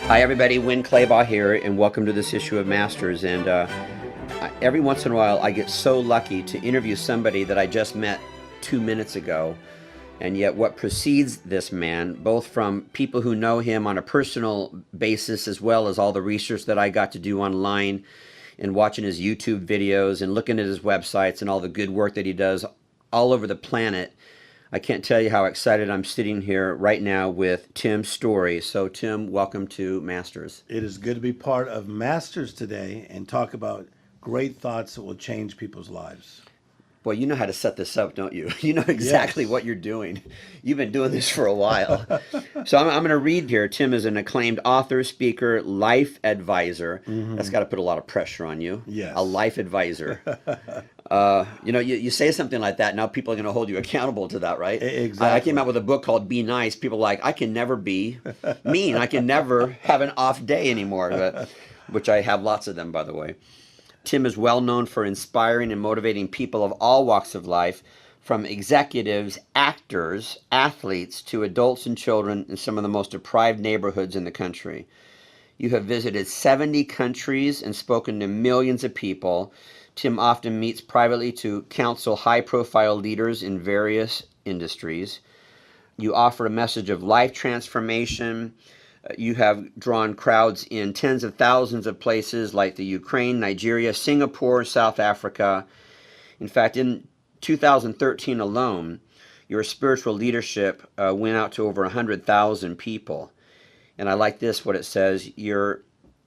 Hi, everybody. Winn Claybaugh here, and welcome to this issue of Masters. And every once in a while, I get so lucky to interview somebody that I just met 2 minutes ago. And yet, what precedes this man, both from people who know him on a personal basis, as well as all the research that I got to do online and watching his YouTube videos and looking at his websites and all the good work that he does all over the planet. I can't tell you how excited I'm sitting here right now with Tim Storey. So, Tim, welcome to Masters. It is good to be part of Masters today and talk about great thoughts that will change people's lives. Boy, you know how to set this up, don't you? You know exactly Yes. what you're doing. You've been doing this for a while. So I'm going to read here. Tim is an acclaimed author, speaker, life advisor. That's got to put a lot of pressure on you. Yes. A life advisor. You say something like that, now people are going to hold you accountable to that, right? I came Exactly. out with a book called Be Nice. People are like, I can never be mean. I can never have an off day anymore, which I have lots of them, by the way. Tim is well known for inspiring and motivating people of all walks of life, from executives, actors, athletes, to adults and children in some of the most deprived neighborhoods in the country. You have visited 70 countries and spoken to millions of people. Tim often meets privately to counsel high-profile leaders in various industries. You offer a message of life transformation. You have drawn crowds in tens of thousands of places like the Ukraine, Nigeria, Singapore, South Africa. In fact, in 2013 alone, your spiritual leadership went out to over 100,000 people. And I like this, what it says. You're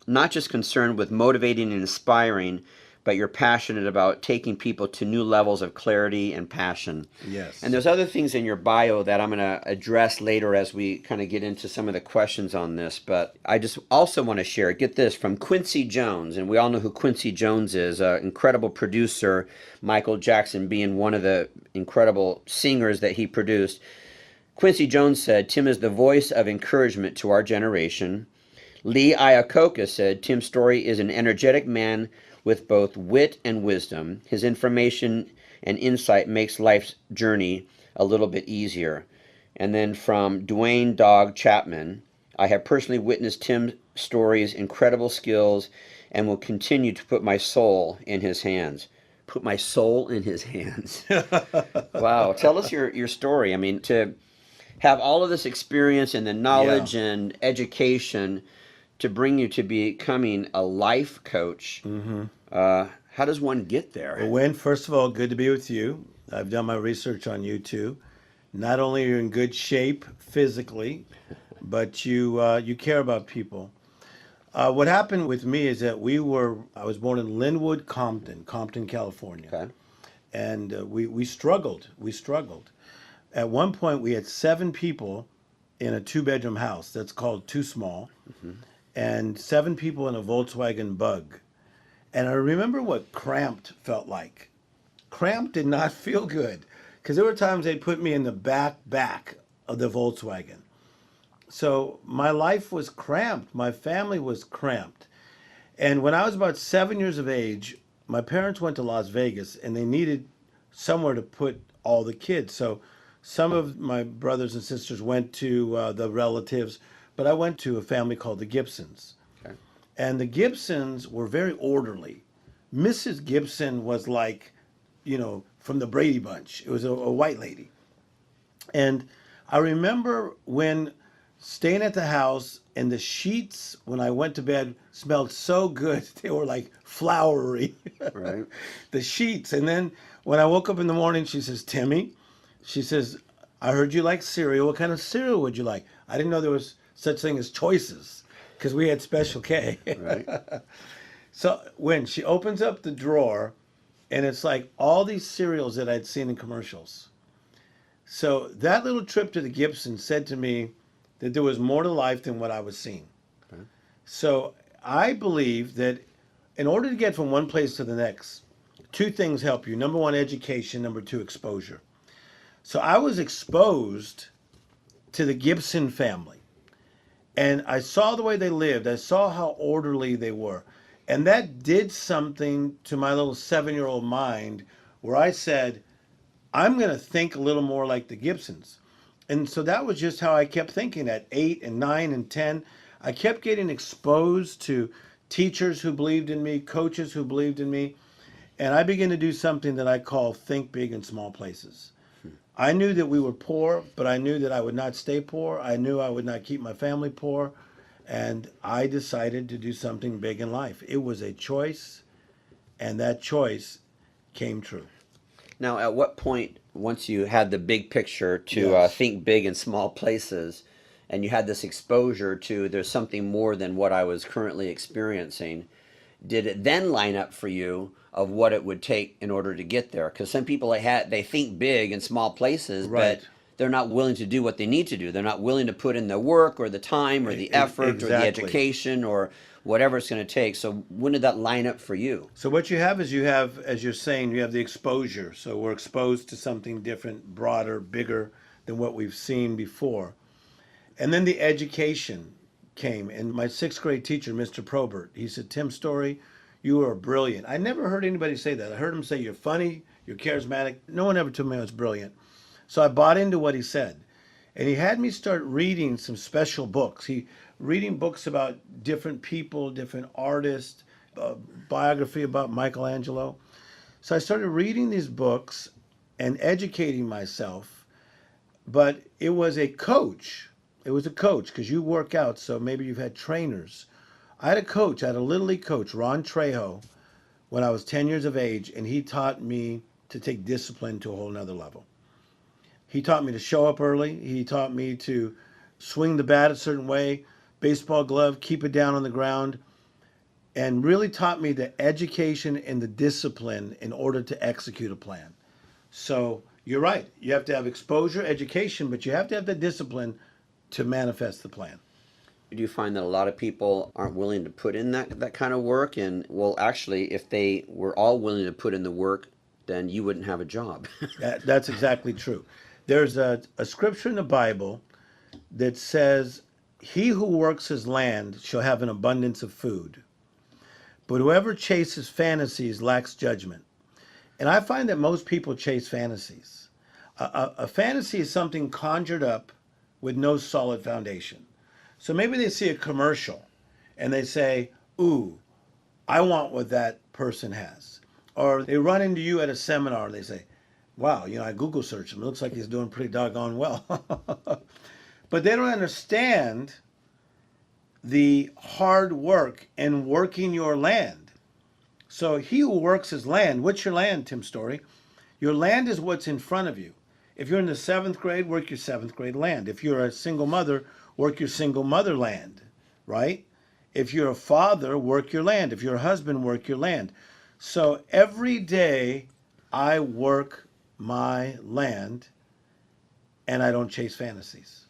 not just concerned with motivating and inspiring, but you're passionate about taking people to new levels of clarity and passion. Yes. And there's other things in your bio that I'm going to address later as we kind of get into some of the questions on this. But I just also want to share, get this, from Quincy Jones. And we all know who Quincy Jones is, an incredible producer, Michael Jackson being one of the incredible singers that he produced. Quincy Jones said, Tim is the voice of encouragement to our generation. Lee Iacocca said, Tim Storey is an energetic man with both wit and wisdom. His information and insight makes life's journey a little bit easier. And then from Dwayne Dog Chapman, I have personally witnessed Tim Storey's incredible skills and will continue to put my soul in his hands. Put my soul in his hands. Wow. Tell us your story. I mean, to have all of this experience and the Yeah. knowledge and education to bring you to becoming a life coach. How does one get Well, there? Win, first of all, good to be with you. I've done my research on you too. Not only are you in good shape physically, but you care about people. What happened with me is that I was born in Linwood, Compton, California. Okay. And we struggled. We struggled. At one point, we had 7 people in a 2-bedroom house that's called Too Small, and 7 people in a Volkswagen Bug. And I remember what cramped felt like. Cramped did not feel good because there were times they'd put me in the back of the Volkswagen. So my life was cramped. My family was cramped. And when I was about 7 years of age, my parents went to Las Vegas and they needed somewhere to put all the kids. So some of my brothers and sisters went to the relatives, but I went to a family called the Gibsons. Okay. And the Gibsons were very orderly. Mrs. Gibson was like, from the Brady Bunch. It was a white lady. And I remember when staying at the house and the sheets when I went to bed smelled so good. They were like flowery, Right. the sheets. And then when I woke up in the morning, she says, Timmy, she says, I heard you like cereal. What kind of cereal would you like? I didn't know there was such thing as choices because we had Special K. Right. So when she opens up the drawer and it's like all these cereals that I'd seen in commercials. So that little trip to the Gibson said to me that there was more to life than what I was seeing. Okay. So I believe that in order to get from one place to the next, 2 things help you. Number 1, education. Number 2, exposure. So I was exposed to the Gibson family. And I saw the way they lived. I saw how orderly they were. And that did something to my little 7-year-old mind where I said, I'm going to think a little more like the Gibsons. And so that was just how I kept thinking at 8 and 9 and 10. I kept getting exposed to teachers who believed in me, coaches who believed in me, and I began to do something that I call think big in small places. I knew that we were poor, but I knew that I would not stay poor. I knew I would not keep my family poor. And I decided to do something big in life. It was a choice, and that choice came true. Now, at what point, once you had the big picture to Yes. think big in small places, and you had this exposure to there's something more than what I was currently experiencing, did it then line up for you of what it would take in order to get there? Because some people they think big in small places, Right. but they're not willing to do what they need to do. They're not willing to put in the work or the time or the effort or the Exactly. education or whatever it's going to take. So when did that line up for you? So what you have is you have, as you're saying, you have the exposure. So we're exposed to something different, broader, bigger than what we've seen before. And then the education came. And my sixth grade teacher, Mr. Probert, he said, Tim Storey, you are brilliant. I never heard anybody say that. I heard him say, you're funny, you're charismatic. No one ever told me I was brilliant. So I bought into what he said. And he had me start reading some special books. Reading books about different people, different artists, biography about Michelangelo. So I started reading these books and educating myself. But it was a coach. It was a coach because you work out, so maybe you've had trainers. I had a coach, I had a Little League coach, Ron Trejo, when I was 10 years of age, and he taught me to take discipline to a whole nother level. He taught me to show up early. He taught me to swing the bat a certain way, baseball glove, keep it down on the ground, and really taught me the education and the discipline in order to execute a plan. So you're right. You have to have exposure, education, but you have to have the discipline to manifest the plan. Do you find that a lot of people aren't willing to put in that kind of work? And well, actually, if they were all willing to put in the work, then you wouldn't have a job. That's exactly true. There's a scripture in the Bible that says, he who works his land shall have an abundance of food, but whoever chases fantasies lacks judgment. And I find that most people chase fantasies. A fantasy is something conjured up with no solid foundation. So maybe they see a commercial and they say, ooh, I want what that person has. Or they run into you at a seminar and they say, wow, I Google searched him. It looks like he's doing pretty doggone well. But they don't understand the hard work in working your land. So he who works his land, what's your land, Tim Storey? Your land is what's in front of you. If you're in the seventh grade, work your seventh grade land. If you're a single mother, work your single mother land, right? If you're a father, work your land. If you're a husband, work your land. So every day I work my land and I don't chase fantasies.